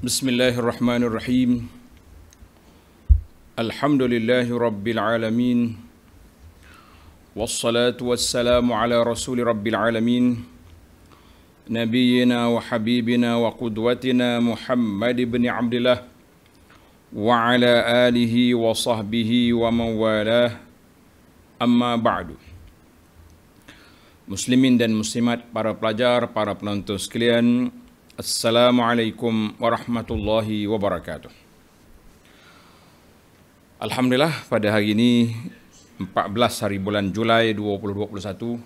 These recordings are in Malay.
Bismillahirrahmanirrahim. Alhamdulillahi rabbil alamin. Wassalatu wassalamu ala rasuli rabbil alamin. Nabiyyina wa habibina wa qudwatina Muhammad ibn Abdillah wa ala alihi wa sahbihi wa man walah. Amma ba'du. Muslimin dan muslimat, para pelajar, para penonton sekalian, Assalamualaikum warahmatullahi wabarakatuh. Alhamdulillah, pada hari ini 14 hari bulan Julai 2021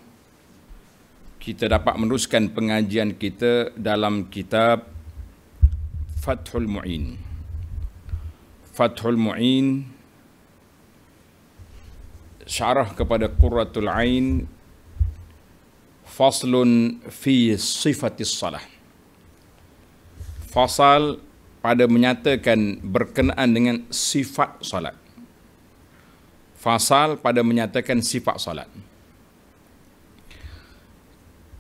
kita dapat meneruskan pengajian kita dalam kitab Fathul Mu'in. Fathul Mu'in, syarah kepada Qurratul Ain, faslun fi sifatis salah. Fasal pada menyatakan berkenaan dengan sifat salat. Fasal pada menyatakan sifat salat.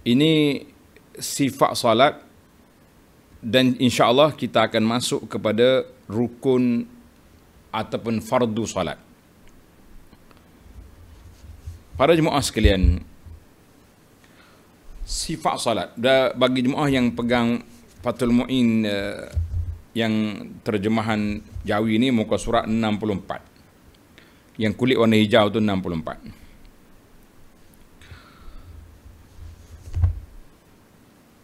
Ini sifat salat dan insya-Allah kita akan masuk kepada rukun ataupun fardu salat. Para jemaah sekalian, sifat salat, bagi jemaah yang pegang Fathul Mu'in yang terjemahan Jawi ini, muka surat 64. Yang kulit warna hijau tu 64.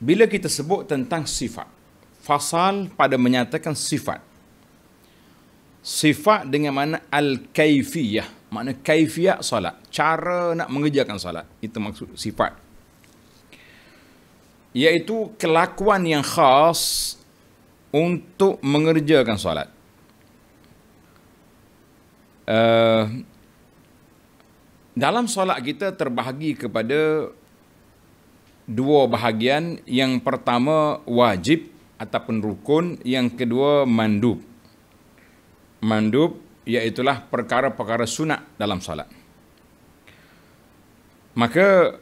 Bila kita sebut tentang sifat, fasal pada menyatakan sifat. Sifat dengan makna al-kaifiyah, makna kaifiyah salat, cara nak mengerjakan salat, itu maksud sifat. Iaitu kelakuan yang khas untuk mengerjakan solat. Dalam solat kita terbahagi kepada dua bahagian. Yang pertama wajib ataupun rukun, yang kedua mandub. Mandub iaitulah perkara-perkara sunat dalam solat. Maka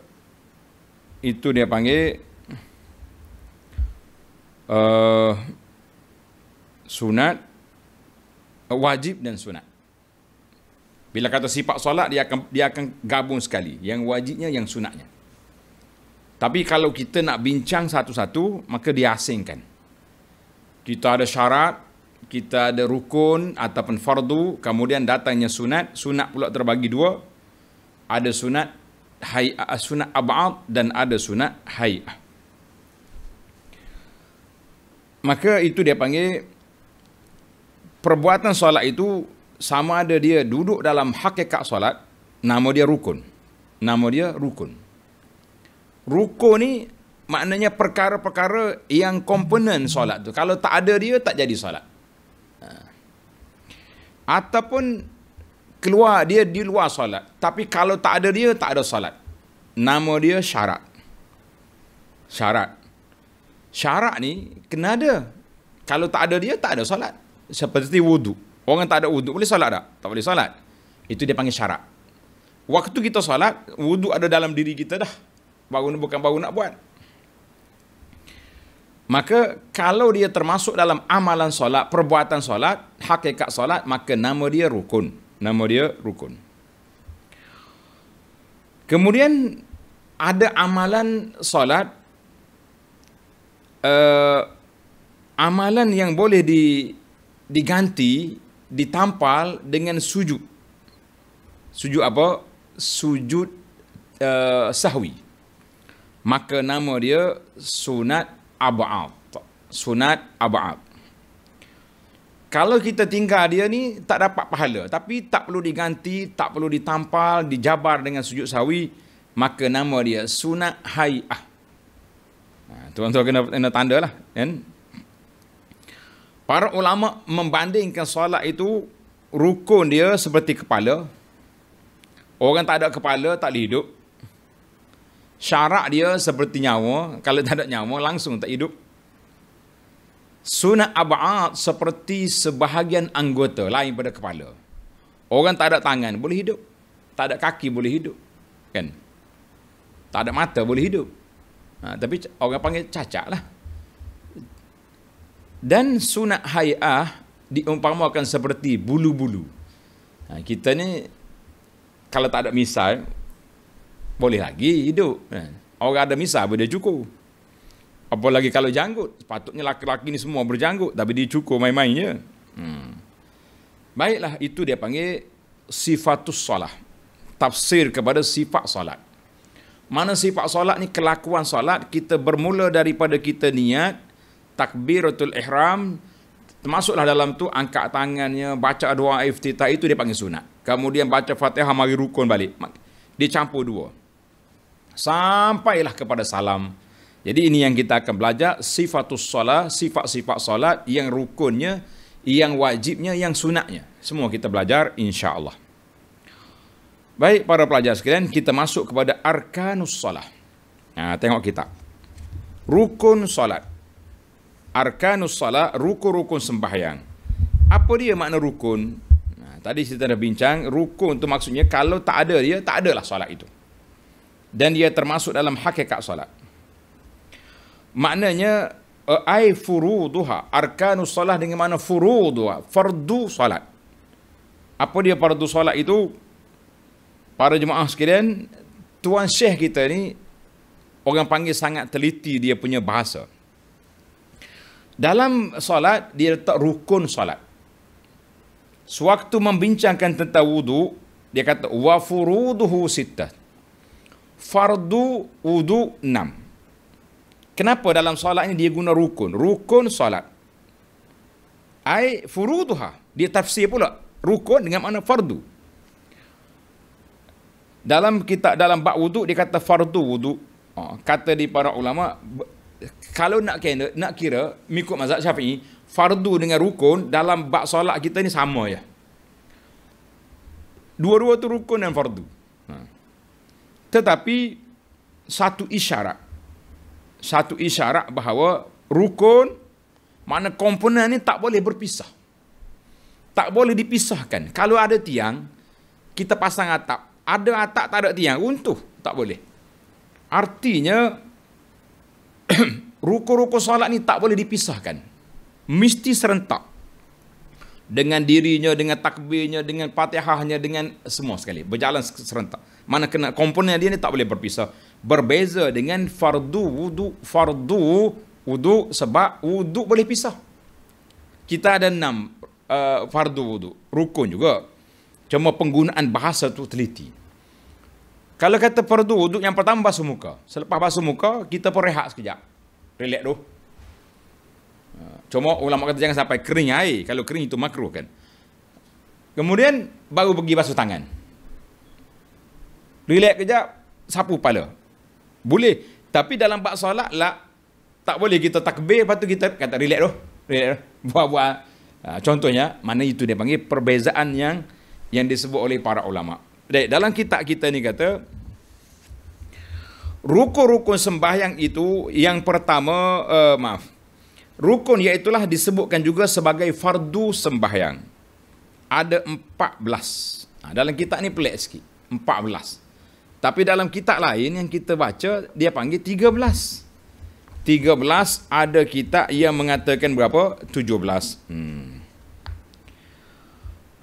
itu dia panggil sunat, wajib dan sunat. Bila kata sifat solat, dia akan gabung sekali, yang wajibnya, yang sunatnya. Tapi kalau kita nak bincang satu-satu, maka diasingkan. Kita ada syarat, kita ada rukun ataupun fardu, kemudian datangnya sunat. Sunat pula terbagi dua. Ada sunat sunat ab'ad dan ada sunat hay'ah. Maka itu dia panggil perbuatan solat itu, sama ada dia duduk dalam hakikat solat, nama dia rukun. Nama dia rukun. Rukun ni maknanya perkara-perkara yang komponen solat tu. Kalau tak ada dia, tak jadi solat. Ataupun keluar dia di luar solat. Tapi kalau tak ada dia, tak ada solat. Nama dia syarat. Syarat. Syarat ni kena ada. Kalau tak ada dia, tak ada solat. Seperti wudu. Orang tak ada wudu, boleh solat tak? Tak boleh solat. Itu dia panggil syarat. Waktu kita solat, wudu ada dalam diri kita dah. Bukan baru nak buat. Maka kalau dia termasuk dalam amalan solat, perbuatan solat, hakikat solat, maka nama dia rukun. Nama dia rukun. Kemudian ada amalan solat, amalan yang boleh diganti, ditampal dengan sujud. Sujud apa? Sujud sahwi. Maka nama dia sunat ab'ad. Sunat ab'ad. Kalau kita tinggal dia ni, tak dapat pahala. Tapi tak perlu diganti, tak perlu ditampal, dijabar dengan sujud sahwi, maka nama dia sunat hay'ah. Tuan-tuan kena tanda lah, kan? Para ulama membandingkan solat itu, rukun dia seperti kepala. Orang tak ada kepala, tak boleh hidup. Syarat dia seperti nyawa. Kalau tak ada nyawa, langsung tak hidup. Sunat ab'ad seperti sebahagian anggota lain pada kepala. Orang tak ada tangan, boleh hidup. Tak ada kaki, boleh hidup. Kan? Tak ada mata, boleh hidup. Tapi orang panggil cacat lah. Dan sunat hay'ah diumpamakan seperti bulu-bulu. Kita ni kalau tak ada misal, boleh lagi hidup. Orang ada misal pun dia cukur. Apalagi kalau janggut. Sepatutnya laki-laki ni semua berjanggut, tapi dia cukur main-main je. Baiklah, itu dia panggil sifatus solah. Tafsir kepada sifat solat. Mana sifat solat ni, kelakuan solat, kita bermula daripada kita niat, takbiratul ihram, termasuklah dalam tu angkat tangannya, baca doa iftitah, itu dia panggil sunat. Kemudian baca Fatihah, mari rukun balik. Dia campur dua. Sampailah kepada salam. Jadi ini yang kita akan belajar, sifatus solat, sifat-sifat solat, yang rukunnya, yang wajibnya, yang sunatnya. Semua kita belajar insya-Allah. Baik para pelajar sekalian, kita masuk kepada arkanus solat. Tengok kitab. Rukun solat. Arkanus salat, rukun-rukun sembahyang. Apa dia makna rukun? Tadi kita dah bincang, rukun tu maksudnya kalau tak ada dia, tak adalah solat itu. Dan dia termasuk dalam hakikat solat. Maknanya ai furuduha, arkanus salat dengan makna furuduha, fardu solat. Apa dia fardu solat itu? Para jemaah sekalian, tuan syekh kita ni orang panggil sangat teliti dia punya bahasa. Dalam solat, dia letak rukun solat. Sewaktu membincangkan tentang wudu, dia kata, wa furuduhu sittah. Fardu wudu 6. Kenapa dalam solat ini dia guna rukun? Rukun solat. Ai furuduha. Dia tafsir pula. Rukun dengan makna fardu. Dalam kitab, dalam bab wudu, dia kata fardu wudu. Kata di para ulama, kalau nak kira mengikut mazhab Syafi'i, fardu dengan rukun dalam bab solat kita ni sama ya. Dua-dua tu rukun dan fardu. Tetapi satu isyarat bahawa rukun, mana komponen ni tak boleh berpisah. Tak boleh dipisahkan. Kalau ada tiang, kita pasang atap. Ada atap tak ada tiang, runtuh. Tak boleh. Artinya rukun-rukun solat ni tak boleh dipisahkan. Mesti serentak. Dengan dirinya, dengan takbirnya, dengan Fatihahnya, dengan semua sekali. Berjalan serentak. Mana kena komponen dia ni tak boleh berpisah. Berbeza dengan fardu wudu. Fardu wudu sebab wudu boleh pisah. Kita ada 6 fardu wudu. Rukun juga. Cuma penggunaan bahasa tu teliti. Kalau kata fardu wudu, yang pertama basuh muka. Selepas basuh muka, kita pun rehat sekejap. Relax tu. Cuma ulama kata jangan sampai kering air. Kalau kering itu makruh kan. Kemudian baru pergi basuh tangan. Relax kejap, sapu kepala. Boleh. Tapi dalam bab solat lah, tak boleh kita takbir, lepas tu kita kata relax tu. Relax tu. Buat-buat. Contohnya, mana itu dia panggil perbezaan yang disebut oleh para ulama. Dalam kitab kita ni kata, rukun-rukun sembahyang itu yang pertama, rukun iaitulah disebutkan juga sebagai fardu sembahyang. Ada 14. Dalam kitab ni pelik sikit. 14. Tapi dalam kitab lain yang kita baca, dia panggil 13. 13 ada kitab yang mengatakan berapa? 17.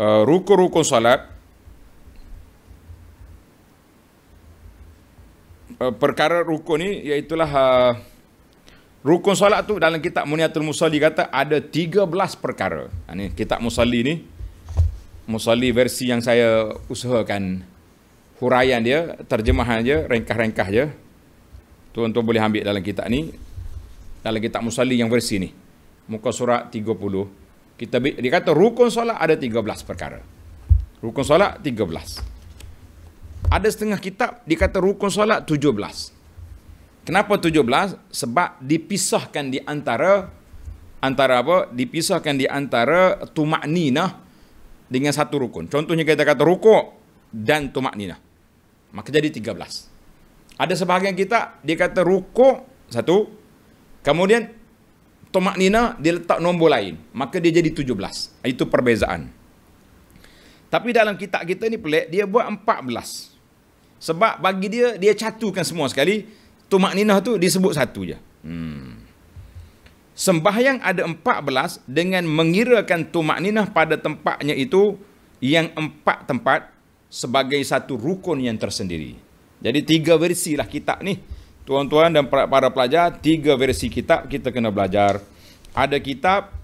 Rukun-rukun salat. Perkara rukun ni iaitulah rukun solat tu dalam kitab Muniatul Musalli kata ada 13 perkara. Ni kitab Musalli ni, Musalli versi yang saya usahakan huraian dia, terjemahan dia, ringkas-ringkas je. Tuan-tuan boleh ambil dalam kitab ni, dalam kitab Musalli yang versi ni. Muka surat 30. Dia kata rukun solat ada 13 perkara. Rukun solat 13. Ada setengah kitab dikata rukun solat 17. Kenapa 17? Sebab dipisahkan di antara apa? Dipisahkan di antara tumakninah dengan satu rukun. Contohnya kita kata rukuk dan tumakninah. Maka jadi 13. Ada sebahagian kitab dia kata rukuk satu, kemudian tumakninah dia letak nombor lain. Maka dia jadi 17. Itu perbezaan. Tapi dalam kitab kita ni pelik, dia buat 14. Sebab bagi dia catukan semua sekali. Tumakninah tu disebut satu je. Sembahyang ada 14 dengan mengirakan tumakninah pada tempatnya itu yang 4 tempat sebagai satu rukun yang tersendiri. Jadi 3 versi lah kitab ni. Tuan-tuan dan para pelajar, 3 versi kitab kita kena belajar. Ada kitab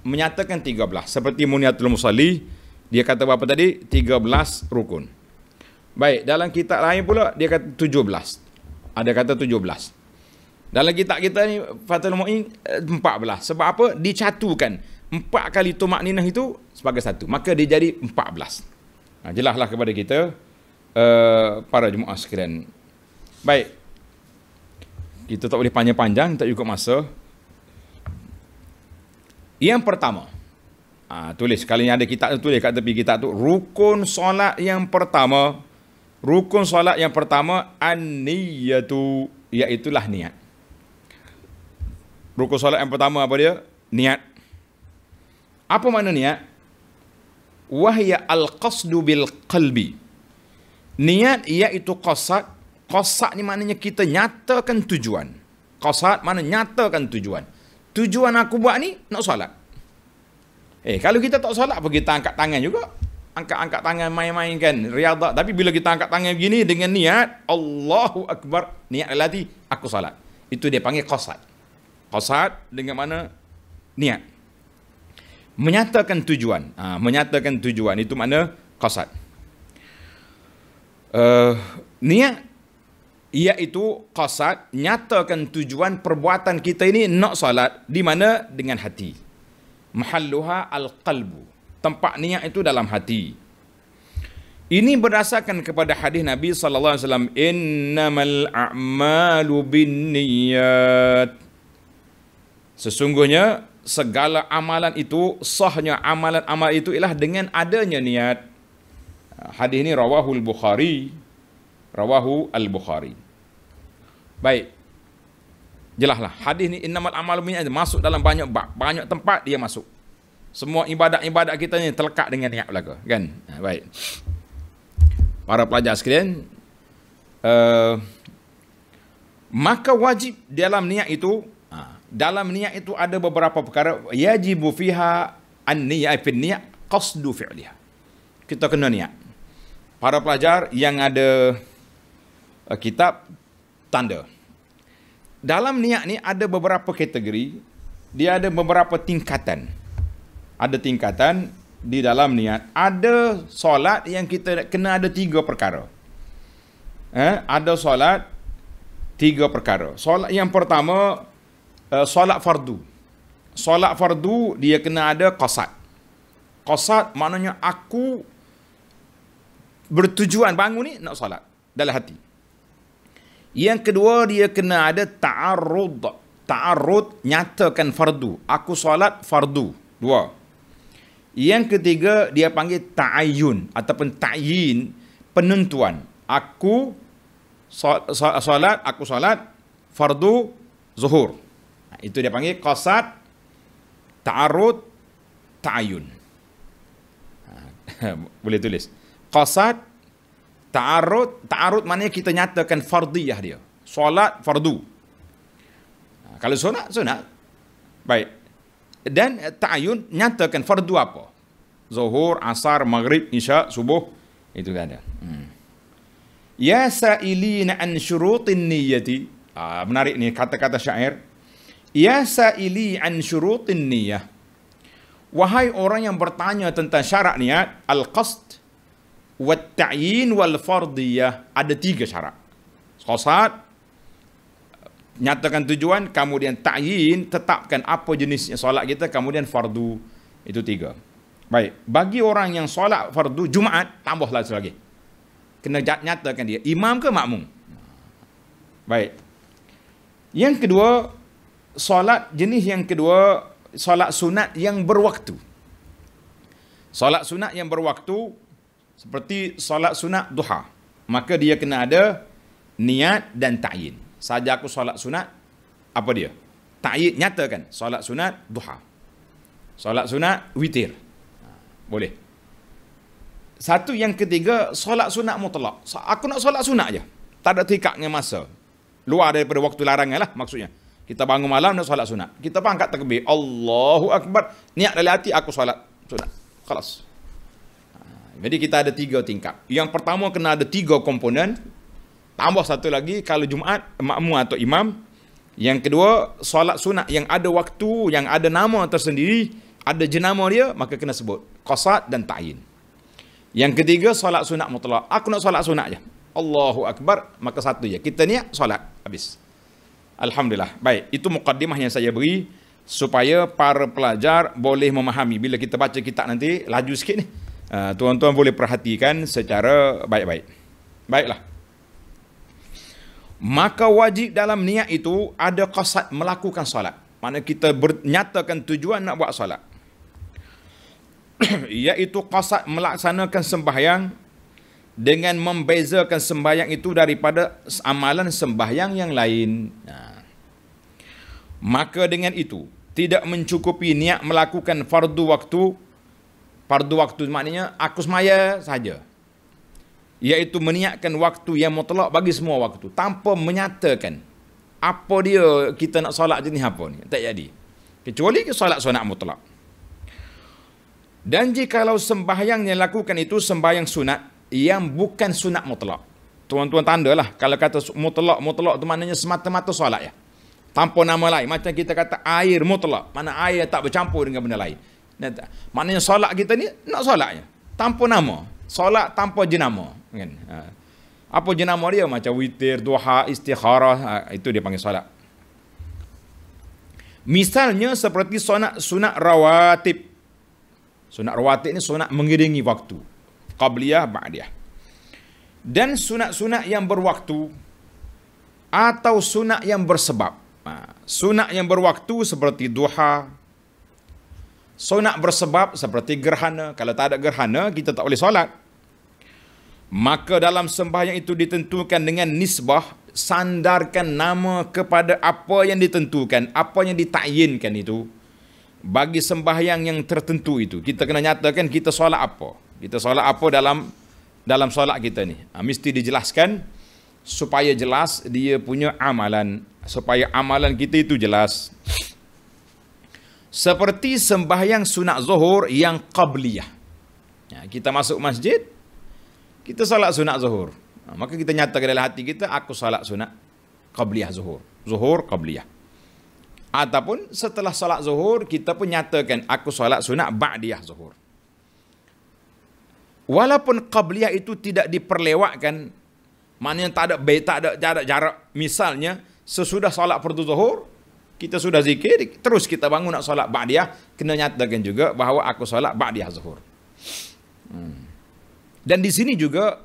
menyatakan 13. Seperti Muniatul Musalli, dia kata apa tadi? 13 rukun. Baik, dalam kitab lain pula dia kata 17. Ada kata 17. Dalam kitab kita ni Fathul Mu'in 14. Sebab apa? Dicatukan 4 kali tumakninah itu sebagai satu. Maka dia jadi 14. Jelaslah kepada kita para jemaah sekalian. Baik. Kita tak boleh panjang-panjang, tak cukup masa. Yang pertama, tulis kalau ada kitab tu, tulis kat tepi kitab tu, rukun solat yang pertama. Rukun solat yang pertama an-niyatu, iaitulah niat. Rukun solat yang pertama apa dia? Niat. Apa makna niat? Wahya al-qasdu bil qalbi. Niat iaitu qasad. Qasad ni maknanya kita nyatakan tujuan. Qasad mana nyatakan tujuan. Tujuan aku buat ni nak solat. Kalau kita tak solat apa kita angkat tangan juga? Angkat-angkat tangan main-main kan, riadah. Tapi bila kita angkat tangan begini dengan niat Allahu Akbar, niat lagi aku solat. Itu dia panggil qasad. Qasad dengan mana? Niat. Menyatakan tujuan. Menyatakan tujuan itu makna qasad. Niat iaitu qasad, nyatakan tujuan perbuatan kita ini nak solat di mana? Dengan hati. Mahalluha al-qalbu. Tempat niat itu dalam hati. Ini berdasarkan kepada hadis Nabi sallallahu alaihi wasallam, innamal a'malu binniyat. Sesungguhnya segala amalan itu, sahnya amalan-amal itu ialah dengan adanya niat. Hadis ini rawahu al-Bukhari. Rawahu al-Bukhari. Baik. Jelaslah hadis ni innamal a'malu binniyat masuk dalam banyak bab, banyak tempat dia masuk. Semua ibadat-ibadat kita ni terlekat dengan niat belaka, kan? Baik. Para pelajar sekalian, maka wajib dalam niat itu, ada beberapa perkara yajibu fiha an-niyah fi an-niyah qasdu fi'liha. Kita kena niat. Para pelajar yang ada kitab tanda. Dalam niat ni ada beberapa kategori, dia ada beberapa tingkatan. Ada tingkatan di dalam niat. Ada solat yang kita kena ada 3 perkara. Ada solat 3 perkara. Solat yang pertama, solat fardu. Solat fardu dia kena ada qasad. Qasad maknanya aku bertujuan bangun ni nak solat dalam hati. Yang kedua dia kena ada ta'arrud. Ta'arrud nyatakan fardu. Aku solat fardu. 2. Yang ketiga dia panggil ta'ayyun ataupun ta'yin, penentuan. Aku solat, aku solat fardu zuhur. Itu dia panggil qasad, ta'arrud, ta'ayyun. Boleh tulis. Qasad, ta'arrud, ta'arrud maknanya kita nyatakan fardiyah dia. Solat fardu. Kalau sunat. Baik. Dan ta'ayyun nyatakan fardu apa? Zuhur, asar, maghrib, isya, subuh. Itu ada. Ya sa'ilina an syurutin niyyati. Menarik ni kata-kata syair. Ya sa'ili an syurutin niyyah. Wahai orang yang bertanya tentang syarat niat, al-qasd, wat-ta'yin, wal-fardiyah. Ada 3 syarat. Qasad, nyatakan tujuan, kemudian ta'yin, tetapkan apa jenisnya solat kita, kemudian fardu. Itu 3. Baik, bagi orang yang solat fardu Jumaat, tambahlah lagi. Kena nyatakan dia imam ke makmum. Baik. Yang kedua, jenis yang kedua, solat sunat yang berwaktu. Solat sunat yang berwaktu seperti solat sunat duha. Maka dia kena ada niat dan ta'yin. Saja aku solat sunat, apa dia? Ta'yin, nyatakan solat sunat duha. Solat sunat witir. Boleh. Satu yang ketiga, solat sunat mutlak. Aku nak solat sunat je. Tak ada terikat dengan masa. Luar daripada waktu larangan lah maksudnya. Kita bangun malam nak solat sunat. Kita pun angkat takbir. Allahu Akbar. Niat dalam hati aku solat sunat. Khalas. Jadi kita ada 3 tingkap. Yang pertama kena ada 3 komponen. Tambah satu lagi kalau Jumaat makmum atau imam. Yang kedua solat sunat yang ada waktu, yang ada nama tersendiri, ada jenama dia, maka kena sebut qasad dan ta'yin. Yang ketiga solat sunat mutlak. Aku nak solat sunat je. Allahu Akbar, maka satu je. Kita niat solat habis. Alhamdulillah. Baik, itu mukaddimah yang saya beri supaya para pelajar boleh memahami. Bila kita baca kitab nanti laju sikit ni. Tuan-tuan boleh perhatikan secara baik-baik. Baiklah. Maka wajib dalam niat itu ada qasad melakukan solat. Maksudnya kita nyatakan tujuan nak buat solat. Iaitu qasad melaksanakan sembahyang dengan membezakan sembahyang itu daripada amalan sembahyang yang lain. Maka dengan itu tidak mencukupi niat melakukan fardu waktu. Fardu waktu maknanya aku semaya saja. Iaitu meniatkan waktu yang mutlak bagi semua waktu tanpa menyatakan apa dia kita nak solat jenis apa ni. Tak jadi. Kecuali solat sunat mutlak. Dan jikalau sembahyang yang lakukan itu sembahyang sunat yang bukan sunat mutlak. Tuan-tuan tandalah kalau kata mutlak tu maknanya semata-mata solat ya. Tanpa nama lain. Macam kita kata air mutlak. Mana air tak bercampur dengan benda lain. Maknanya solat kita ni nak solatnya. Tanpa nama. Solat tanpa jenama. Kan? Apa jenama dia? Macam witir, duha, istikharah. Itu dia panggil solat. Misalnya seperti sunat rawatib. Sunat rawatib ni sunat mengiringi waktu. Qabliyah, ba'diyah. Dan sunat-sunat yang berwaktu atau sunat yang bersebab. Sunat yang berwaktu seperti duha. Sunat bersebab seperti gerhana. Kalau tak ada gerhana, kita tak boleh solat. Maka dalam sembahyang itu ditentukan dengan nisbah, sandarkan nama kepada apa yang ditentukan, apa yang ditakyinkan itu. Bagi sembahyang yang tertentu itu, kita kena nyatakan kita solat apa. Kita solat apa dalam solat kita ni. Mesti dijelaskan supaya jelas dia punya amalan. Supaya amalan kita itu jelas. Seperti sembahyang sunat zuhur yang qabliyah. Kita masuk masjid, kita solat sunat zuhur. Maka kita nyatakan dalam hati kita, aku solat sunat qabliyah zuhur. Zuhur qabliyah. Ataupun setelah solat zuhur, kita pun nyatakan, aku solat sunat ba'diyah zuhur. Walaupun qabliyah itu tidak diperlewatkan, maknanya tak ada jarak. Misalnya, sesudah solat fardu zuhur, kita sudah zikir, terus kita bangun nak solat ba'diyah, kena nyatakan juga bahawa aku solat ba'diyah zuhur. Dan di sini juga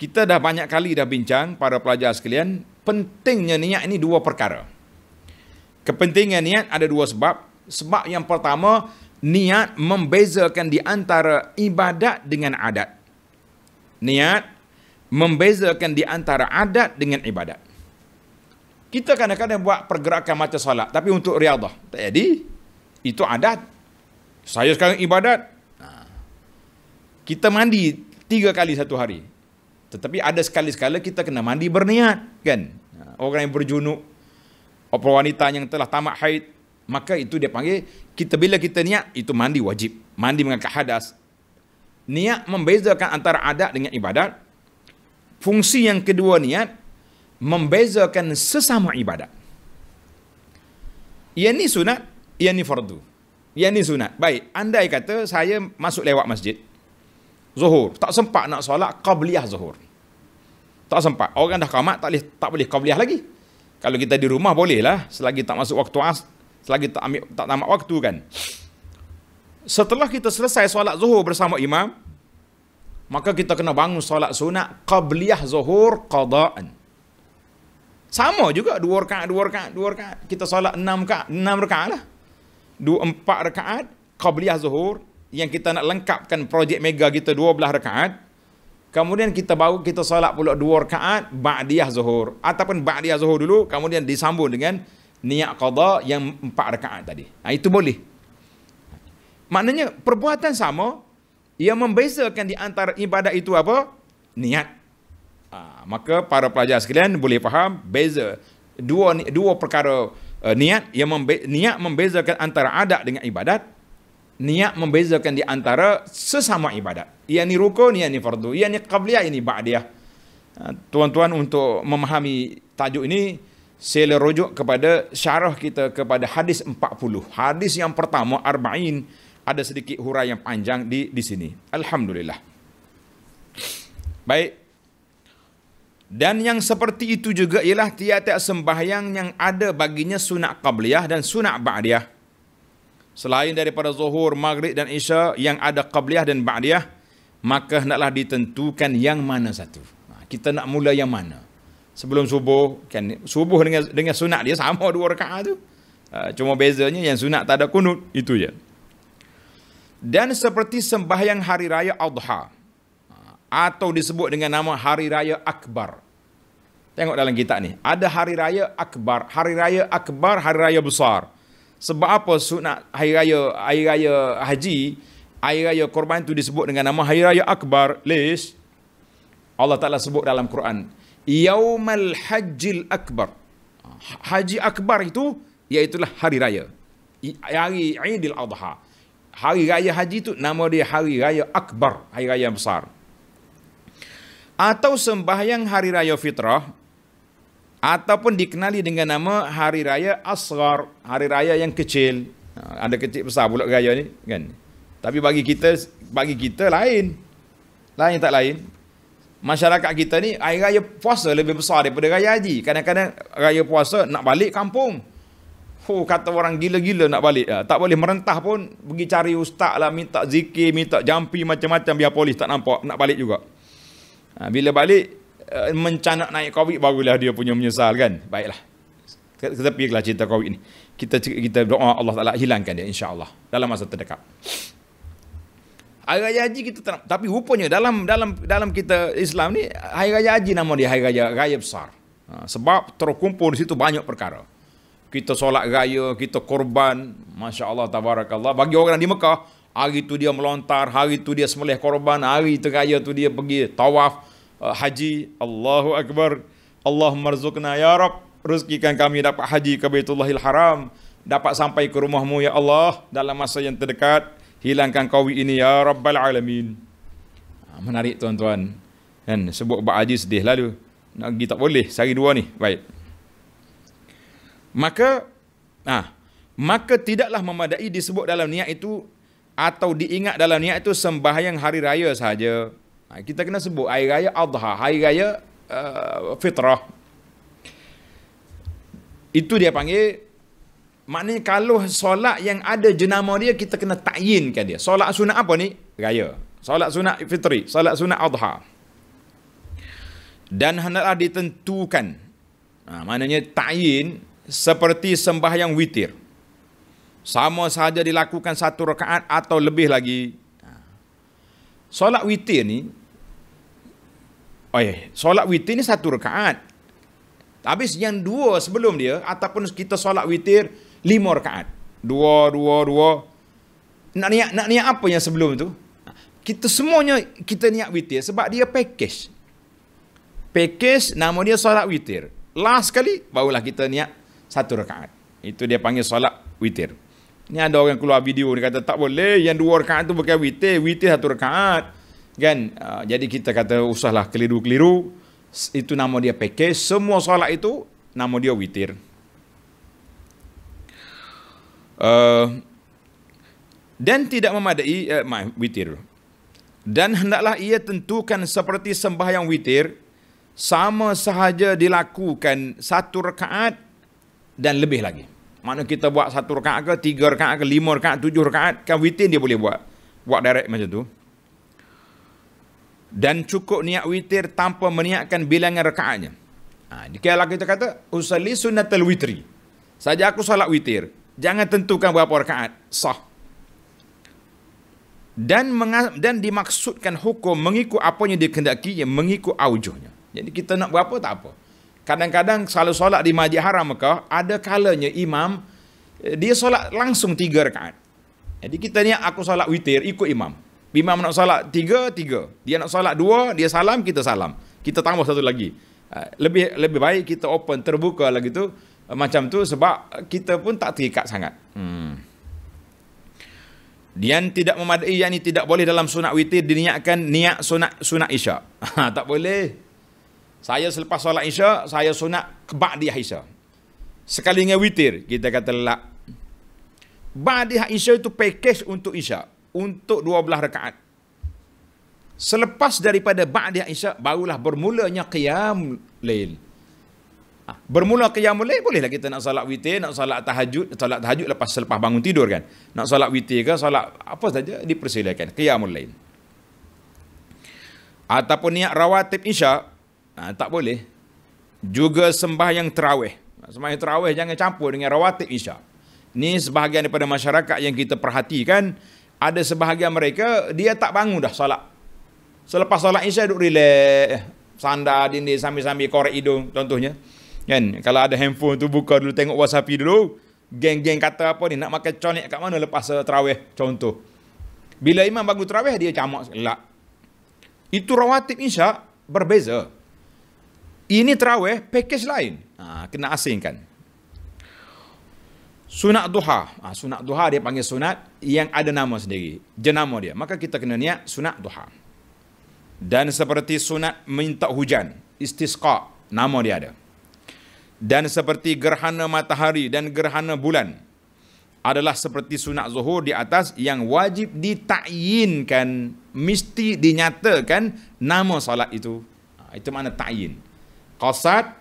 kita dah banyak kali dah bincang para pelajar sekalian, pentingnya niat ini 2 perkara. Kepentingan niat ada 2 sebab. Sebab yang pertama, niat membezakan di antara ibadat dengan adat. Niat membezakan di antara adat dengan ibadat. Kita kadang-kadang buat pergerakan macam solat, tapi untuk riadah. Tak jadi. Itu adat. Saya sekarang ibadat. Kita mandi 3 kali satu hari. Tetapi ada sekali-sekala kita kena mandi berniat. Kan? Orang yang berjunuk, wanita yang telah tamat haid, maka itu dia panggil, bila kita niat, itu mandi wajib. Mandi mengangkat hadas. Niat membezakan antara adat dengan ibadat. Fungsi yang kedua niat, membezakan sesama ibadat. Yang ni sunat, yang ni fardu. Yang ni sunat. Baik, andai kata saya masuk lewat masjid zuhur, tak sempat nak solat qabliyah zuhur. Tak sempat. Orang dah qamat, tak boleh qabliyah lagi. Kalau kita di rumah bolehlah, selagi tak masuk waktu selagi tak tamat waktu kan. Setelah kita selesai solat zuhur bersama imam, maka kita kena bangun solat sunat qabliyah zuhur qadaan. Sama juga 2 rakaat. Kita solat 6 rakaat lah. 4 rakaat qabliyah zuhur, yang kita nak lengkapkan projek mega kita 12 rakaat. Kemudian kita solat pula 2 rakaat ba'diyah zuhur, ataupun ba'diyah zuhur dulu, kemudian disambung dengan niat qada yang 4 rakaat tadi. Itu boleh. Maknanya perbuatan sama, yang membezakan di antara ibadat itu apa? Niat. Maka para pelajar sekalian boleh faham beza dua perkara niat yang niat membezakan antara adat dengan ibadat, niat membezakan di antara sesama ibadat. Yang ni rukun, yang ni fardu, yang ni qabliyah, ini ba'diyah. Tuan-tuan, untuk memahami tajuk ini, saya rujuk kepada syarah kita kepada hadis 40. Hadis yang pertama, Arba'in, ada sedikit huraian yang panjang di sini. Alhamdulillah. Baik. Dan yang seperti itu juga ialah tiap-tiap sembahyang yang ada baginya sunat qabliyah dan sunat ba'diyah. Selain daripada zuhur, maghrib dan isya yang ada qabliyah dan ba'diyah, maka hendaklah ditentukan yang mana satu. Kita nak mula yang mana? Sebelum subuh, kan subuh dengan sunat dia sama 2 rakaat tu. Cuma bezanya yang sunat tak ada kunut, itu je. Dan seperti sembahyang hari raya Adha, atau disebut dengan nama hari raya akbar. Tengok dalam kitab ni, ada hari raya akbar, hari raya akbar, hari raya besar. Sebab apa sunat hari raya haji, hari raya korban tu disebut dengan nama hari raya akbar? Lish Allah Ta'ala sebut dalam Quran, Yaumal Hajjil Akbar. Haji akbar itu iaitulah hari raya, hari Idul Adha. Hari raya haji itu nama dia hari raya akbar, hari raya besar. Atau sembahyang hari raya fitrah, ataupun dikenali dengan nama hari raya asghar, hari raya yang kecil. Ada kecil besar pula raya ni, kan? Tapi bagi kita lain tak lain. Masyarakat kita ni hari raya puasa lebih besar daripada raya haji. Kadang-kadang raya puasa nak balik kampung, kata orang gila-gila nak balik. Tak boleh merentah pun, pergi cari ustaz lah, minta zikir, minta jampi macam-macam, biar polis tak nampak, nak balik juga. Bila balik mencanak naik COVID, barulah dia punya menyesal, kan? Baiklah, ketepilah cerita COVID ni. Kita doa Allah Ta'ala hilangkan dia, insya-Allah dalam masa terdekat. Hari raya haji kita tapi rupanya dalam kita Islam ni, hari raya haji nama dia hari raya besar. Sebab terkumpul di situ banyak perkara. Kita solat raya, kita korban, masya-Allah tabarakallah. Bagi orang di Mekah, hari tu dia melontar, hari tu dia sembelih korban, hari tu raya tu dia pergi tawaf haji. Allahu akbar. Allahumma rzuqna ya Rabb, rezekikan kami dapat haji ke Baitullahil Haram, dapat sampai ke rumahmu ya Allah dalam masa yang terdekat. Hilangkan COVID ini ya Rabbal Alamin. Menarik tuan-tuan, kan? Sebut bab haji sedih lalu, nak pergi tak boleh, sehari 2 ni. Baik. Maka tidaklah memadai disebut dalam niat itu atau diingat dalam niat itu sembahyang hari raya sahaja. Kita kena sebut hari raya Adha, hari raya fitrah. Itu dia panggil. Maknanya kalau solat yang ada jenama dia, kita kena takyinkan dia. Solat sunat apa ni? Raya. Solat sunat fitri, solat sunat Adha. Dan hendaklah ditentukan. Maknanya takyin seperti sembahyang witir. Sama sahaja dilakukan 1 rakaat atau lebih lagi. Solat witir ni, solat witir ni 1 rakaat. Habis yang 2 sebelum dia, ataupun kita solat witir 5 rakaat. 2. Nak niat apa yang sebelum tu? Kita semuanya kita niat witir sebab dia package. Package nama dia solat witir. Last sekali barulah kita niat 1 rakaat. Itu dia panggil solat witir. Ni ada orang keluar video ni kata tak boleh, yang 2 rakaat tu bukan witir, witir 1 rakaat. Kan? Jadi kita kata usahlah keliru-keliru. Itu nama dia package. Semua solat itu nama dia witir. Dan tidak memadai witir. Dan hendaklah ia tentukan seperti sembahyang witir, sama sahaja dilakukan 1 rakaat dan lebih lagi. Maknanya kita buat 1 rakaat ke 3 rakaat ke 5 rakaat 7 rakaat, kan witir dia boleh buat direct macam tu. Dan cukup niat witir tanpa meniatkan bilangan rakaatnya. Kalau kita kata usalli sunnatul witri, saja aku solat witir, jangan tentukan berapa rakaat, sah. Dan dimaksudkan hukum mengikut apa yang dikehendaki, yang mengikut aujuhnya. Jadi kita nak berapa tak apa. Kadang-kadang selalu solat di Masjid Haram Mekah, ada kalanya imam dia solat langsung 3 rakaat. Jadi kita niat aku solat witir ikut imam. Imam nak solat 3, dia nak solat 2, dia salam, kita salam. Kita tambah 1 lagi. Lebih baik kita open, terbuka lagi tu macam tu, sebab kita pun tak terikat sangat. Yang tidak memadai, yakni tidak boleh dalam sunat witir diniatkan niat sunat isyak. Tak boleh. Saya selepas solat isyak, saya sunat ba'diyah isyak. Sekali dengan witir, kita kata la. Ba'diyah isyak itu package untuk isyak, untuk 12 rakaat. Selepas daripada ba'diyah isyak, barulah bermulanya qiyam lail. Bermula qiyamul lail, bolehlah kita nak solat witir, nak solat tahajud selepas bangun tidur kan. Nak solat witir ke, solat apa saja dipersilakan, qiyamul lail. Ataupun niat rawatib isyak, tak boleh. Juga sembahyang tarawih. Sembahyang tarawih jangan campur dengan rawatib isyak. Ni sebahagian daripada masyarakat yang kita perhatikan, ada sebahagian mereka dia tak bangun dah solat. Selepas solat isyak duduk relax, sandar dinding sambil-sambil korek hidung contohnya. Kan, kalau ada handphone tu buka dulu, tengok WhatsApp dulu. Geng-geng kata apa ni, nak makan conek kat mana lepas tarawih contoh. Bila imam bangun tarawih dia camak selak. Itu rawatib isyak berbeza. Ini tarawih package lain. Kena asingkan. Sunat duha. Sunat duha dia panggil sunat yang ada nama sendiri, jenama dia. Maka kita kena niat sunat duha. Dan seperti sunat minta hujan, istisqa, nama dia ada. Dan seperti gerhana matahari dan gerhana bulan adalah seperti sunat zuhur di atas yang wajib ditakyinkan, mesti dinyatakan nama solat itu. Itu makna ta'yin. Qasad,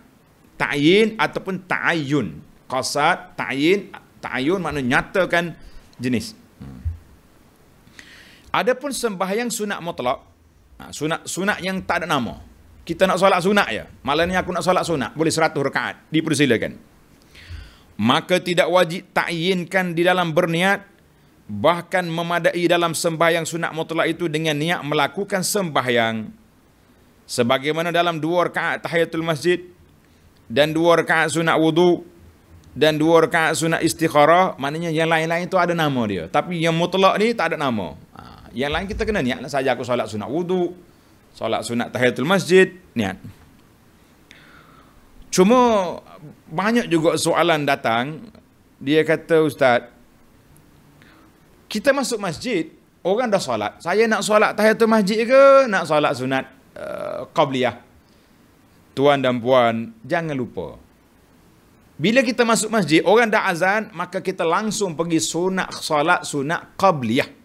ta'yin ataupun ta'ayyun. Qasad, ta'ayyun makna nyatakan jenis. Adapun sembahyang sunat mutlak, sunat yang tak ada nama. Kita nak solat sunat ya. Malam ni aku nak solat sunat, boleh 100 rakaat, dipersilakan. Maka tidak wajib ta'yinkan di dalam berniat, bahkan memadai dalam sembahyang sunat mutlak itu dengan niat melakukan sembahyang. Sebagaimana dalam 2 rakaat tahiyatul masjid, dan 2 rakaat sunat wudu, dan 2 rakaat sunat istikharah, maknanya yang lain-lain itu ada nama dia. Tapi yang mutlak ni tak ada nama. Yang lain kita kena niat saja, aku solat sunat wudu, solat sunat tahiyatul masjid, niat. Cuma banyak juga soalan datang, dia kata, Ustaz, kita masuk masjid, orang dah solat, saya nak solat tahiyatul masjid ke nak solat sunat qabliyah? Tuan dan puan, jangan lupa, bila kita masuk masjid, orang dah azan, maka kita langsung pergi solat sunat qabliyah.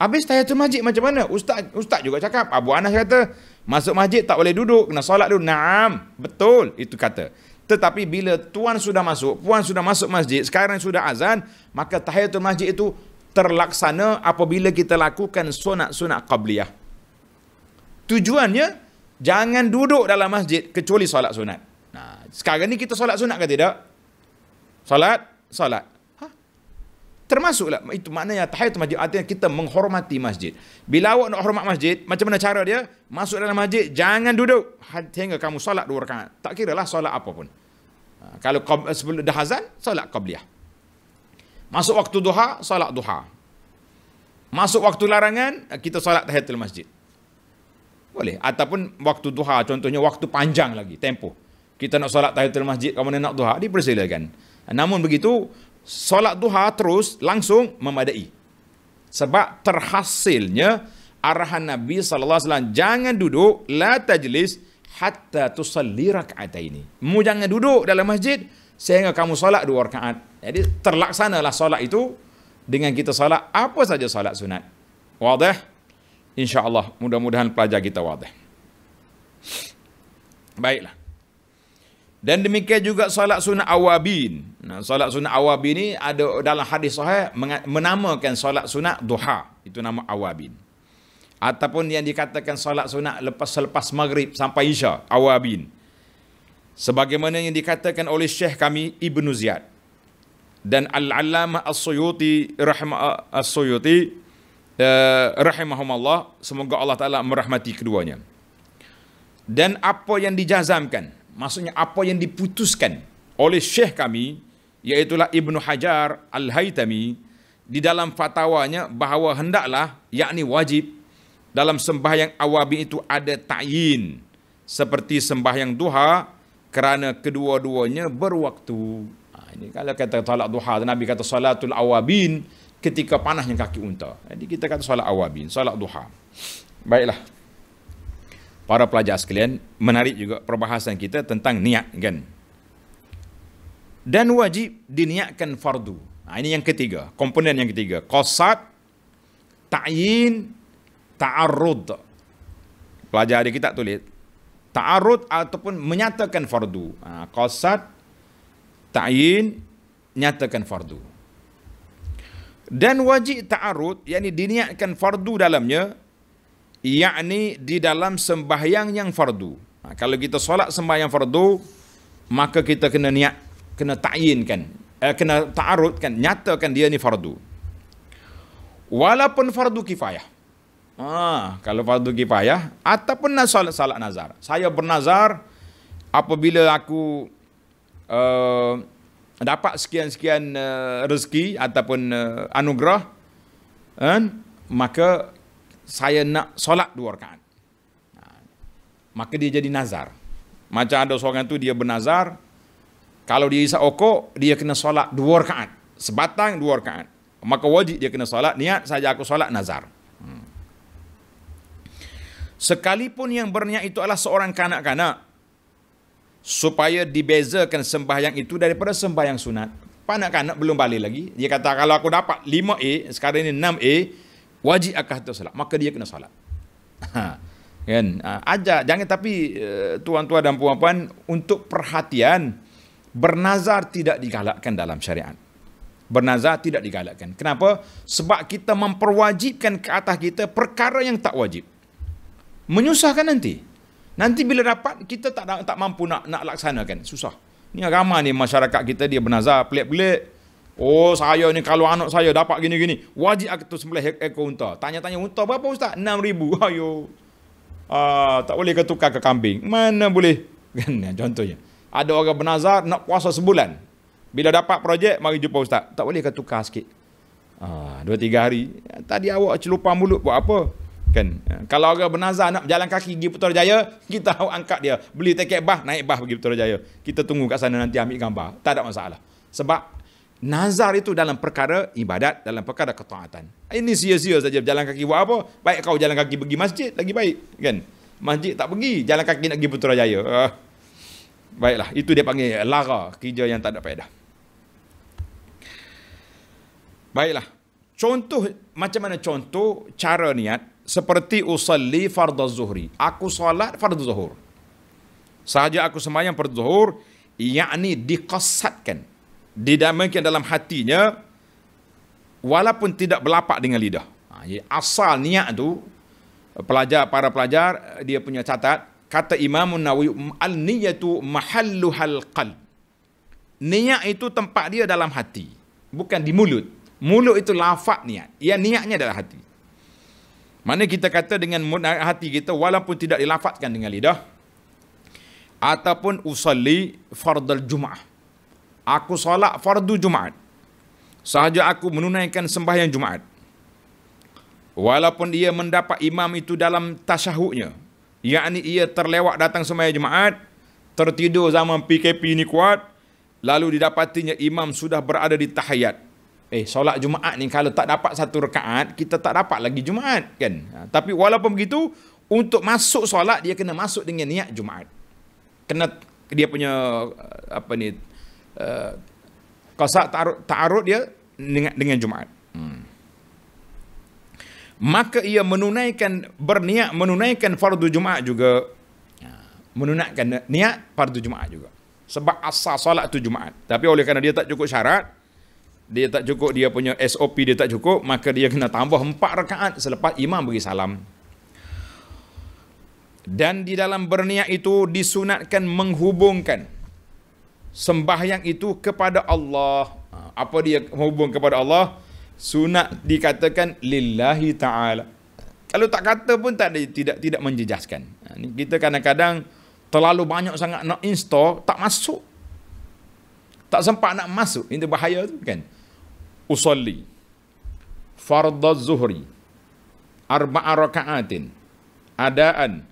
Habis tahiyatul masjid macam mana? Ustaz juga cakap, Abu Anas kata, masuk masjid tak boleh duduk, kena solat dulu. Naam, betul itu kata. Tetapi bila tuan sudah masuk, puan sudah masuk masjid, sekarang sudah azan, maka tahiyatul masjid itu terlaksana apabila kita lakukan sunat qabliyah. Tujuannya, jangan duduk dalam masjid kecuali solat sunat. Nah, sekarang ni kita solat sunat ke tidak? Solat. Termasuklah, itu maknanya tahiyatul masjid, artinya kita menghormati masjid. Bila awak nak hormat masjid, macam mana cara dia? Masuk dalam masjid, jangan duduk hingga kamu solat 2 rakaat. Tak kira lah solat apapun. Kalau sebelum dah azan, solat qabliyah. Masuk waktu duha, solat duha. Masuk waktu larangan, kita solat tahiyatul masjid. Boleh. Ataupun waktu duha, contohnya waktu panjang lagi, tempoh. Kita nak solat tahiyatul masjid, kamu nak duha, dipersilakan. Namun begitu, solat duha terus langsung memadai. Sebab terhasilnya arahan Nabi SAW, jangan duduk, la tajlis hatta tusalli rak'ataini. Mu jangan duduk dalam masjid sehingga kamu solat 2 rakaat. Jadi terlaksanalah solat itu dengan kita solat apa saja solat sunat. Wadah? InsyaAllah, mudah-mudahan pelajar kita wadah. Baiklah. Dan demikian juga solat sunat awabin. Nah, solat sunat awabin ni ada dalam hadis sahih menamakan solat sunat duha. Itu nama awabin. Ataupun yang dikatakan solat sunat selepas maghrib sampai isya, awabin. Sebagaimana yang dikatakan oleh Syekh kami Ibnu Ziyad dan Al-Allamah As-Suyuti rahimahumullah, semoga Allah Ta'ala merahmati keduanya. Dan apa yang dijazamkan, maksudnya apa yang diputuskan oleh Syekh kami, iaitulah Ibnu Hajar Al-Haytami di dalam fatwanya, bahawa hendaklah, yakni wajib, dalam sembahyang awabin itu ada ta'yin, seperti sembahyang duha kerana kedua-duanya berwaktu. Ini kalau kata solat duha, Nabi kata salatul awabin, ketika panasnya kaki unta. Jadi kita kata solat awabin, solat duha. Baiklah. Para pelajar sekalian, menarik juga perbahasan kita tentang niat, kan? Dan wajib diniatkan fardu. Ini yang ketiga, komponen yang ketiga. Qasad, ta'yin, ta'arrud. Pelajar adik kita tulis ta'arrud ataupun menyatakan fardu. Qasad, ta'yin, nyatakan fardu. Dan wajib ta'arrud, yakni diniatkan fardu dalamnya, yakni di dalam sembahyang yang fardu. Kalau kita solat sembahyang fardu, maka kita kena niat, kena ta'yinkan, kena ta'arrudkan, nyatakan dia ni fardu. Walaupun fardu kifayah. Kalau fardu kifayah ataupun salat nazar. Saya bernazar apabila aku dapat sekian-sekian rezeki ataupun anugerah, maka saya nak solat 2 rakaat. Maka dia jadi nazar. Macam ada seorang tu dia bernazar, kalau dia isap okok, dia kena solat 2 rakaat. Sebatang 2 rakaat. Maka wajib dia kena solat, niat saja aku solat nazar. Sekalipun yang berniat itu adalah seorang kanak-kanak, supaya dibezakan sembahyang itu daripada sembahyang sunat. Kanak-kanak belum balik lagi. Dia kata kalau aku dapat 5A, sekarang ini 6A, wajib aku solat. Maka dia kena solat. Kan? Ajar, jangan, tapi tuan-tuan dan puan-puan, untuk perhatian, bernazar tidak digalakkan dalam syariat. Bernazar tidak digalakkan. Kenapa? Sebab kita memperwajibkan ke atas kita perkara yang tak wajib. Menyusahkan nanti. Nanti bila dapat, kita tak mampu nak laksanakan. Susah. Ni ramai ni masyarakat kita, dia bernazar pelik-pelik. Oh, saya ni kalau anak saya dapat gini-gini, wajib aku tu sembelih ekor unta. Tanya-tanya unta berapa ustaz? 6,000. Ayo. Tak boleh ke tukar ke kambing. Mana boleh? Kan contohnya. Ada orang bernazar nak puasa sebulan. Bila dapat projek, mari jumpa ustaz. Tak boleh ke tukar sikit? 2-3 hari. Tadi awak celupang mulut buat apa? Kan? Kalau orang bernazar nak berjalan kaki pergi Putrajaya, kita angkat dia. Beli tiket bas, naik bas pergi Putrajaya. Kita tunggu kat sana nanti ambil gambar. Tak ada masalah. Sebab nazar itu dalam perkara ibadat, dalam perkara ketaatan. Ini sia-sia saja berjalan kaki buat apa? Baik kau jalan kaki pergi masjid, lagi baik. Kan? Masjid tak pergi, jalan kaki nak pergi Putrajaya. Baiklah, itu dia panggil lara, kerja yang tak ada faedah. Baiklah. Contoh, macam mana contoh cara niat? Seperti usalli fardhu zuhri. Aku solat fardhu zuhur. Sahaja aku sembahyang fardhu zuhur, yakni diqasadkan, didamaikan dalam hatinya, walaupun tidak berlapak dengan lidah. Asal niat tu, para pelajar, dia punya catat, kata Imam Nawawi, al-niyatu mahalluhal qalb. Niat itu tempat dia dalam hati, bukan di mulut. Mulut itu lafaz niat. Yang niatnya adalah hati. Mana kita kata dengan hati kita, walaupun tidak dilafazkan dengan lidah. Ataupun usalli fardal Jum'ah. Aku solat fardu Jumaat. Sahaja aku menunaikan sembahyang Jumaat. Walaupun ia mendapat imam itu dalam tasyahudnya, yakni ia terlewat datang sembahyang Jumaat, tertidur zaman PKP ni kuat, lalu didapatinya imam sudah berada di tahiyat. Solat Jumaat ni kalau tak dapat 1 rakaat, kita tak dapat lagi Jumaat, kan? Tapi walaupun begitu, untuk masuk solat dia kena masuk dengan niat Jumaat. Kena dia punya qasad ta'arud dia dengan Jumaat. Maka ia berniat menunaikan fardu Jumaat juga. Menunaikan niat fardu Jumaat juga. Sebab asal solat tu Jumaat. Tapi oleh kerana dia tak cukup syarat, dia tak cukup, dia punya SOP dia tak cukup, maka dia kena tambah 4 rakaat selepas imam beri salam. Dan di dalam berniat itu disunatkan menghubungkan sembahyang itu kepada Allah. Apa dia menghubung kepada Allah? Sunat dikatakan lillahi ta'ala. Kalau tak kata pun tidak menjejaskan. Kita kadang-kadang terlalu banyak sangat nak install, tak masuk. Tak sempat nak masuk. Itu bahaya tu, kan? Usalli fardhu zuhri 4 rakaatin adaan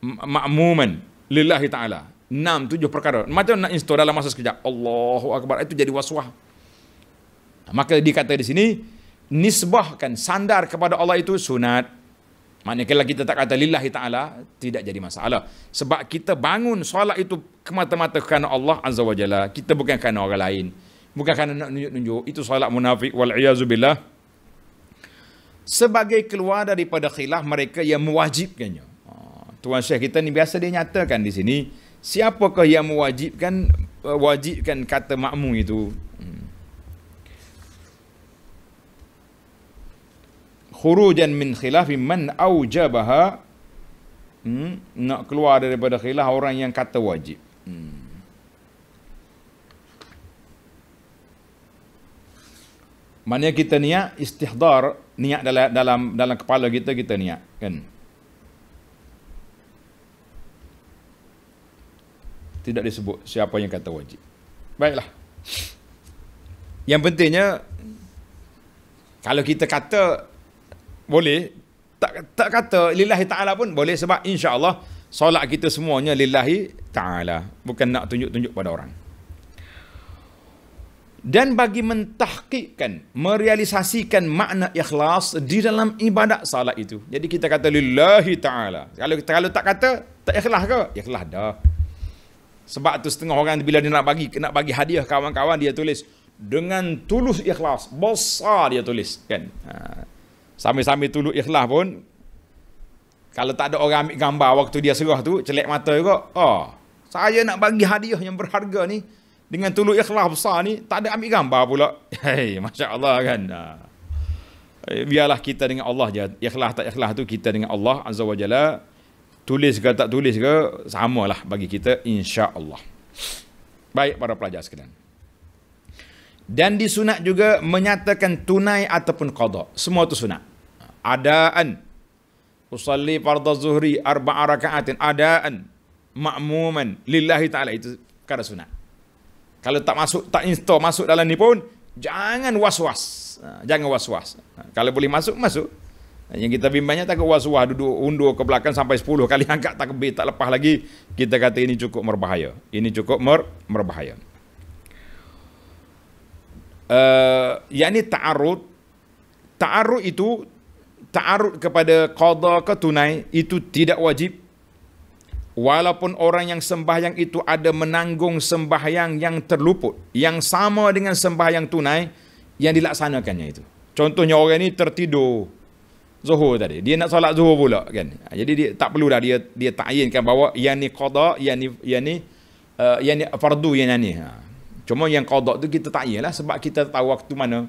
ma'muman lillahi ta'ala. 6-7 perkara. Macam nak install dalam masa sekejap. Allahu Akbar. Itu jadi waswah. Maka dikata di sini, nisbahkan, sandar kepada Allah itu sunat. Maknanya kalau kita tak kata lillahi ta'ala, tidak jadi masalah. Sebab kita bangun solat itu kemata-mata kerana Allah Azza wa Jalla. Kita bukan kerana orang lain. Bukan kerana nak nunjuk-nunjuk. Itu solat munafik. Wal'iyazubillah. Sebagai keluar daripada khilaf mereka yang mewajibkannya. Tuan Syekh kita ni biasa dia nyatakan di sini, siapakah yang wajibkan kata makmum itu? Khurujan min khilafi man aujabaha, nak keluar daripada khilaf orang yang kata wajib. Maknanya kita niat istihdar, niat dalam kepala kita niat kan. Tidak disebut siapa yang kata wajib. Baiklah. Yang pentingnya, kalau kita kata boleh, tak kata lillahi ta'ala pun boleh, sebab insya-Allah solat kita semuanya lillahi ta'ala, bukan nak tunjuk-tunjuk pada orang. Dan bagi mentahqiqkan, merealisasikan makna ikhlas di dalam ibadat salat itu. Jadi kita kata lillahi ta'ala. Kalau tak kata, tak ikhlas ke? Ikhlas dah. Sebab tu setengah orang bila dia nak bagi hadiah kawan-kawan, dia tulis dengan tulus ikhlas, besar dia tulis kan. Sambil-sambil tulus ikhlas pun, kalau tak ada orang ambil gambar waktu dia serah tu, celek mata juga. Saya nak bagi hadiah yang berharga ni dengan tulus ikhlas besar ni, tak ada ambil gambar pula. Hei, masya-Allah kan. Biarlah kita dengan Allah je. Ikhlas tak ikhlas tu kita dengan Allah Azza wa Jalla. Tulis ke tak tulis ke, samalah bagi kita insya-Allah. Baik para pelajar sekalian. Dan disunat juga menyatakan tunai ataupun qada. Semua itu sunat. Adaan. Usalli fardhu zuhri 4 rakaatin adaan ma'muman lillahi ta'ala, itu perkara sunat. Kalau tak masuk dalam ni pun jangan was-was. Jangan was-was. Kalau boleh masuk. Yang kita bimbangnya takut was-was, duduk undur ke belakang sampai 10 kali angkat takbir tak lepas lagi. Kita kata ini cukup berbahaya. Ini cukup berbahaya. Yakni ta'arud. Ta'arud itu, ta'arud kepada qada ke tunai, itu tidak wajib. Walaupun orang yang sembahyang itu ada menanggung sembahyang yang terluput, yang sama dengan sembahyang tunai yang dilaksanakannya itu. Contohnya orang ini tertidur Zuhur tadi, dia nak solat Zuhur pula kan. Jadi dia tak perlu dah dia ta'yinkan bahawa yang ni qada, yang ni fardu, yang ni. Cuma yang qada tu kita ta'yin lah, sebab kita tahu waktu mana.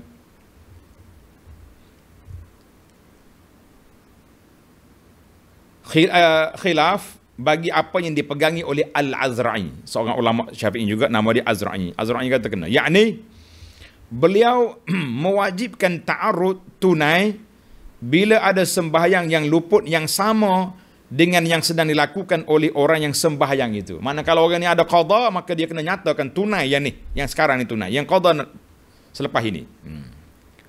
Khilaf bagi apa yang dipegangi oleh Al-Azra'i, seorang ulama Syafi'i juga, nama dia Azra'i. Azra'i kata kena, yakni beliau mewajibkan ta'arud tunai bila ada sembahyang yang luput yang sama dengan yang sedang dilakukan oleh orang yang sembahyang itu. Mana kalau orang ni ada qada, maka dia kena nyatakan tunai yang ni, yang sekarang ni tunai, yang qada selepas ini.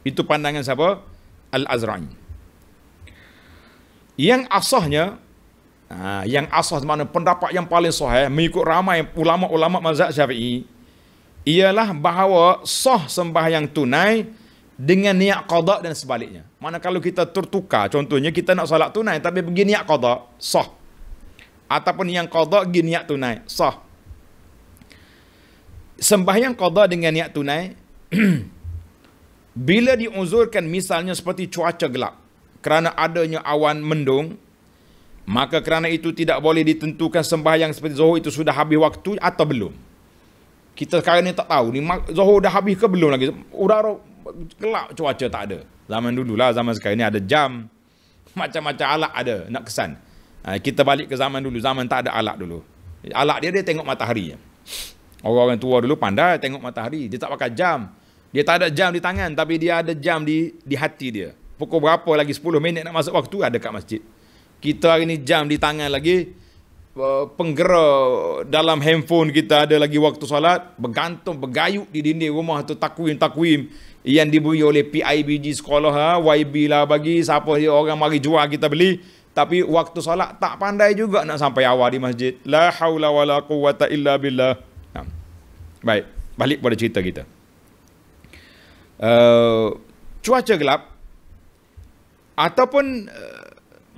Itu pandangan siapa? Al-Azra'i. Yang asahnya, yang asah mana pendapat yang paling sahih mengikut ramai ulama-ulama mazhab Syafi'i, ialah bahawa sah sembahyang tunai dengan niat qada dan sebaliknya. Mana kalau kita tertukar, contohnya kita nak solat tunai tapi pergi niat qada, sah. Ataupun yang qada pergi niat tunai, sah. Sembahyang qada dengan niat tunai bila diuzurkan, misalnya seperti cuaca gelap kerana adanya awan mendung, maka kerana itu tidak boleh ditentukan sembahyang seperti Zuhur itu sudah habis waktu atau belum. Kita sekarang ni tak tahu ni Zuhur dah habis ke belum lagi. Udara gelap, cuaca tak ada. Zaman dulu lah, zaman sekarang ni ada jam, macam-macam alat ada nak kesan. Kita balik ke zaman dulu, zaman tak ada alat dulu. Alat dia tengok matahari. Orang-orang tua dulu pandai tengok matahari. Dia tak pakai jam. Dia tak ada jam di tangan, tapi dia ada jam di hati dia. Pukul berapa lagi 10 minit nak masuk waktu, ada kat masjid. Kita hari ni jam di tangan lagi, penggera dalam handphone kita ada lagi waktu solat, bergantung, bergayuk di dinding rumah tu takwim yang diberi oleh PIBG sekolah, YB lah bagi, siapa dia orang mari jual kita beli, Tapi waktu solat tak pandai juga nak sampai awal di masjid. La haula wala quwata illa billah. Baik, balik pada cerita kita. Cuaca gelap ataupun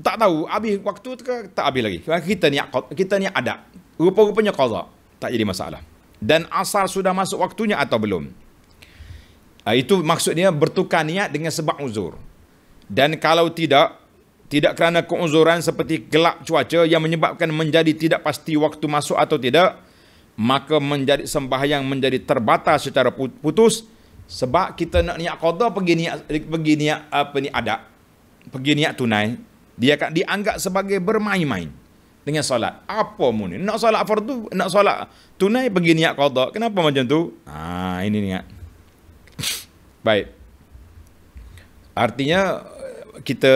tak tahu habis waktu ke tak habis lagi. Kita niat ada. Rupa-rupanya qada, tak jadi masalah. Dan asar sudah masuk waktunya atau belum. Itu maksudnya bertukar niat dengan sebab uzur. Dan kalau tidak kerana keuzuran seperti gelap cuaca yang menyebabkan menjadi tidak pasti waktu masuk atau tidak, maka menjadi sembahyang menjadi terbatas secara putus. Sebab kita nak niat qada pergi niat ada. Pergi niat tunai, dia akan dianggap sebagai bermain-main dengan solat. Apa mu ni? Nak solat fardu, nak solat tunai pergi niat qada. Kenapa macam tu? Ini niat. Baik. Artinya kita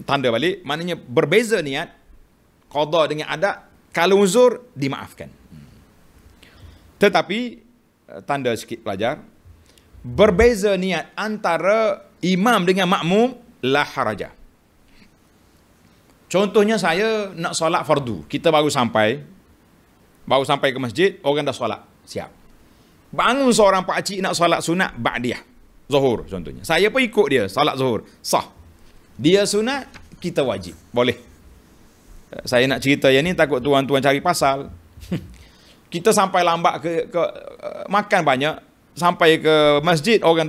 tanda balik, maknanya berbeza niat qada dengan ada. Kalau uzur dimaafkan. Tetapi tanda sikit pelajar, berbeza niat antara imam dengan makmum la haraja. Contohnya saya nak solat fardu, kita baru sampai ke masjid, orang dah solat siap. Bangun seorang pak cik nak solat sunat ba'diyah zuhur contohnya. Saya pun ikut dia solat zuhur, sah. Dia sunat, kita wajib. Boleh. Saya nak cerita yang ni takut tuan-tuan cari pasal. Kita sampai lambat ke makan banyak, sampai ke masjid orang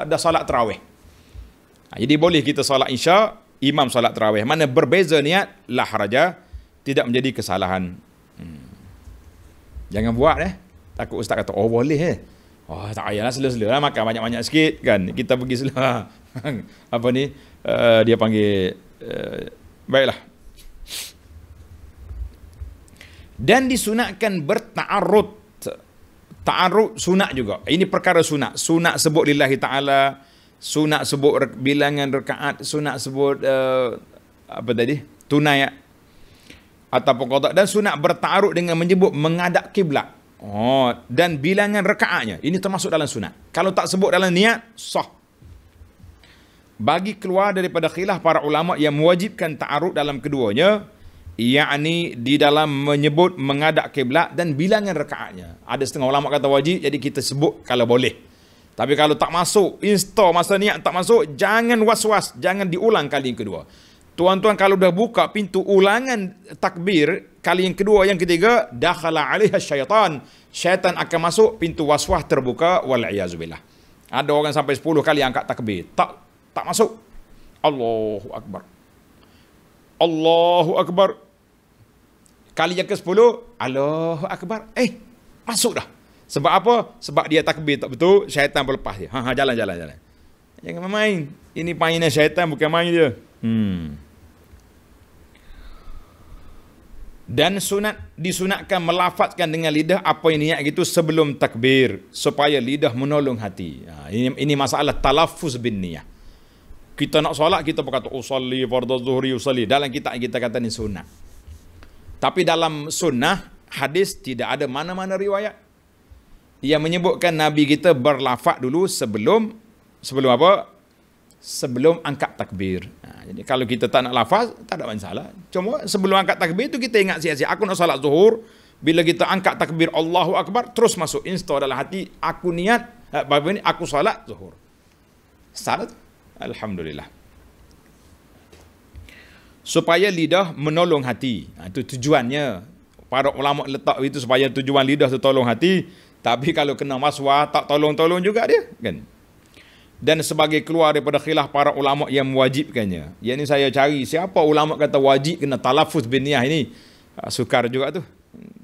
dah solat tarawih. Jadi boleh kita solat isya, imam solat tarawih. Mana berbeza niat, la haraja, tidak menjadi kesalahan. Jangan buat takut ustaz kata, oh boleh oh tak payahlah, sela-sela lah, makan banyak-banyak sikit kan. Kita pergi sela. Apa ni? Dia panggil baiklah. Dan disunatkan berta'arud. Ta'arud sunat juga. Ini perkara sunat. Sunat sebut lillahi ta'ala, sunat sebut bilangan rakaat, sunat sebut apa tadi? Tunai ataupun qada, dan sunat berta'arud dengan menyebut menghadap kiblat. Dan bilangan rakaatnya. Ini termasuk dalam sunat. Kalau tak sebut dalam niat, sah. Bagi keluar daripada khilaf para ulama yang mewajibkan ta'arud dalam keduanya, yakni di dalam menyebut menghadap kiblat dan bilangan rakaatnya. Ada setengah ulama kata wajib, jadi kita sebut kalau boleh. Tapi kalau tak masuk, masa niat tak masuk, jangan was-was, jangan diulang kali yang kedua. Tuan-tuan kalau dah buka pintu ulangan takbir kali yang kedua, yang ketiga, dakhala 'alaiha syaitan. Syaitan akan masuk, pintu waswas terbuka, wal'iyazubillah. Ada orang sampai 10 kali angkat takbir, tak masuk. Allahu akbar. Allahu akbar. Kali yang ke-10, Allahu akbar. Masuk dah. Sebab apa? Sebab dia takbir tak betul, syaitan berlepas dia. Jalan. Jangan main. Ini mainan syaitan, bukan main dia. Dan disunatkan melafazkan dengan lidah apa yang niat gitu sebelum takbir, supaya lidah menolong hati. Ini masalah talaffuz bin niyah. Kita nak solat, kita berkata usalli fardhu zuhri usalli. Dalam kita kata ni sunat. Tapi dalam sunnah hadis tidak ada mana-mana riwayat yang menyebutkan Nabi kita berlafaz dulu sebelum apa? Sebelum angkat takbir. Jadi kalau kita tak nak lafaz, tak ada masalah. Cuma sebelum angkat takbir tu kita ingat siap-siap. Aku nak salat zuhur. Bila kita angkat takbir Allahu Akbar, terus masuk insta dalam hati, aku niat, aku salat zuhur. Salat. Alhamdulillah. Supaya lidah menolong hati. Itu tujuannya. Para ulama letak itu supaya tujuan lidah tu tolong hati. Tapi kalau kena maswah, tak tolong-tolong juga dia. Kan? Dan sebagai keluar daripada khilaf para ulama yang mewajibkannya. Yang ini saya cari siapa ulama kata wajib kena talaffuz bin niyah ini. Sukar juga tu.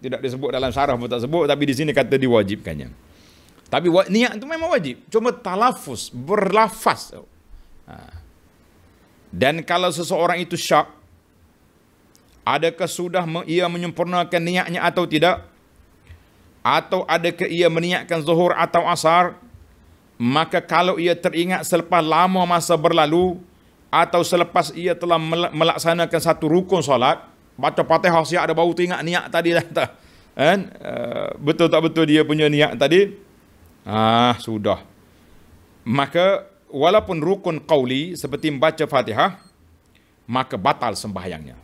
Tidak disebut dalam syarah pun tak sebut, tapi di sini kata diwajibkannya. Tapi niat itu memang wajib. Cuma talaffuz, berlafaz. Dan kalau seseorang itu syak, adakah sudah ia menyempurnakan niatnya atau tidak? Atau adakah ia meniatkan zuhur atau asar? Maka kalau ia teringat selepas lama masa berlalu, atau selepas ia telah melaksanakan satu rukun solat, baca Fatihah siap ada baru teringat niat tadi dah tak? Betul tak betul dia punya niat tadi? Sudah. Maka walaupun rukun qauli seperti membaca Fatihah, maka batal sembahyangnya.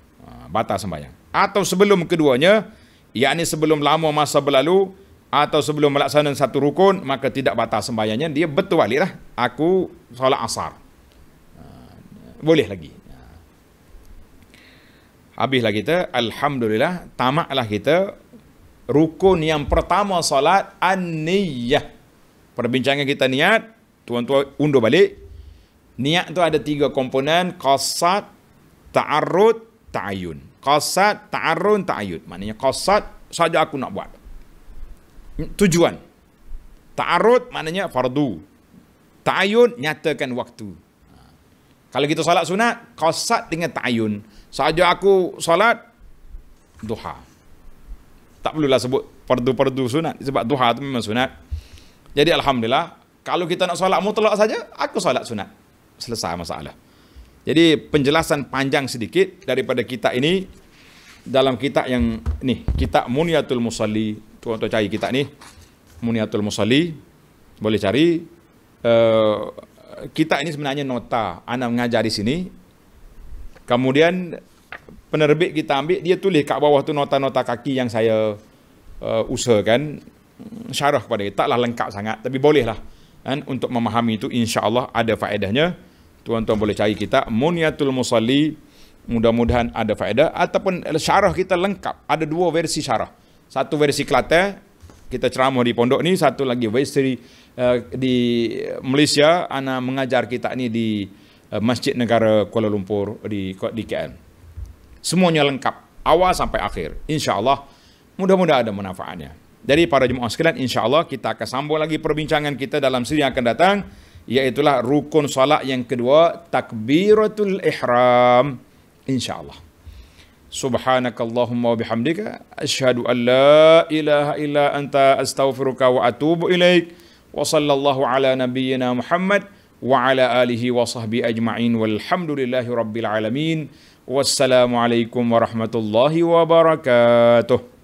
Batal sembahyang. Atau sebelum keduanya, yakni sebelum lama masa berlalu atau sebelum melaksanakan satu rukun, maka tidak batal sembahyangnya. Dia betul baliklah. Aku solat asar. Boleh lagi. Habislah kita, alhamdulillah, tamatlah kita rukun yang pertama solat an-niyah. Perbincangan kita niat, tuan-tuan undur balik. Niat tu ada 3 komponen, qasad, ta'arrud, ta'ayun. Qasad, ta'arrud, ta'ayun. Maknanya qasad saja aku nak buat. Tujuan. Ta'arrud maknanya fardu. Ta'ayun nyatakan waktu. Kalau kita solat sunat, qasad dengan ta'ayun. Saja aku solat duha. Tak perlulah sebut fardu-fardu sunat sebab duha tu memang sunat. Jadi alhamdulillah, kalau kita nak solat mutlak saja, aku solat sunat. Selesai masalah. Jadi penjelasan panjang sedikit daripada kitab ini dalam kitab yang ni, kitab Muniyatul Musalli. Tuan-tuan cari kitab ni, Muniyatul Musalli, boleh cari. Kitab ini sebenarnya nota ana mengajar di sini. Kemudian penerbit kita ambil, dia tulis kat bawah tu nota-nota kaki yang saya usahakan syarah kepada kita. Taklah lengkap sangat, tapi bolehlah kan, untuk memahami itu insya-Allah ada faedahnya. Tuan-tuan boleh cari kita Muniyatul Musalli, mudah-mudahan ada faedah. Ataupun syarah kita lengkap, ada 2 versi syarah. Satu versi Kelantan, kita ceramah di pondok ni. Satu lagi versi di Malaysia, ana mengajar kita ni di Masjid Negara Kuala Lumpur di KL. Semuanya lengkap, awal sampai akhir. InsyaAllah, mudah-mudahan ada manfaatnya. Jadi para jemaah sekalian, insyaAllah kita akan sambung lagi perbincangan kita dalam siri yang akan datang, iaitulah rukun salat yang kedua, takbiratul ihram. InsyaAllah. Subhanakallahumma wa bihamdika, asyhadu an la ilaha illa anta, astaghfiruka wa atubu ilaik. Wa sallallahu ala nabiyyina Muhammad wa ala alihi wa sahbihi ajma'in, walhamdulillahi rabbil alamin. Wassalamualaikum warahmatullahi wabarakatuh.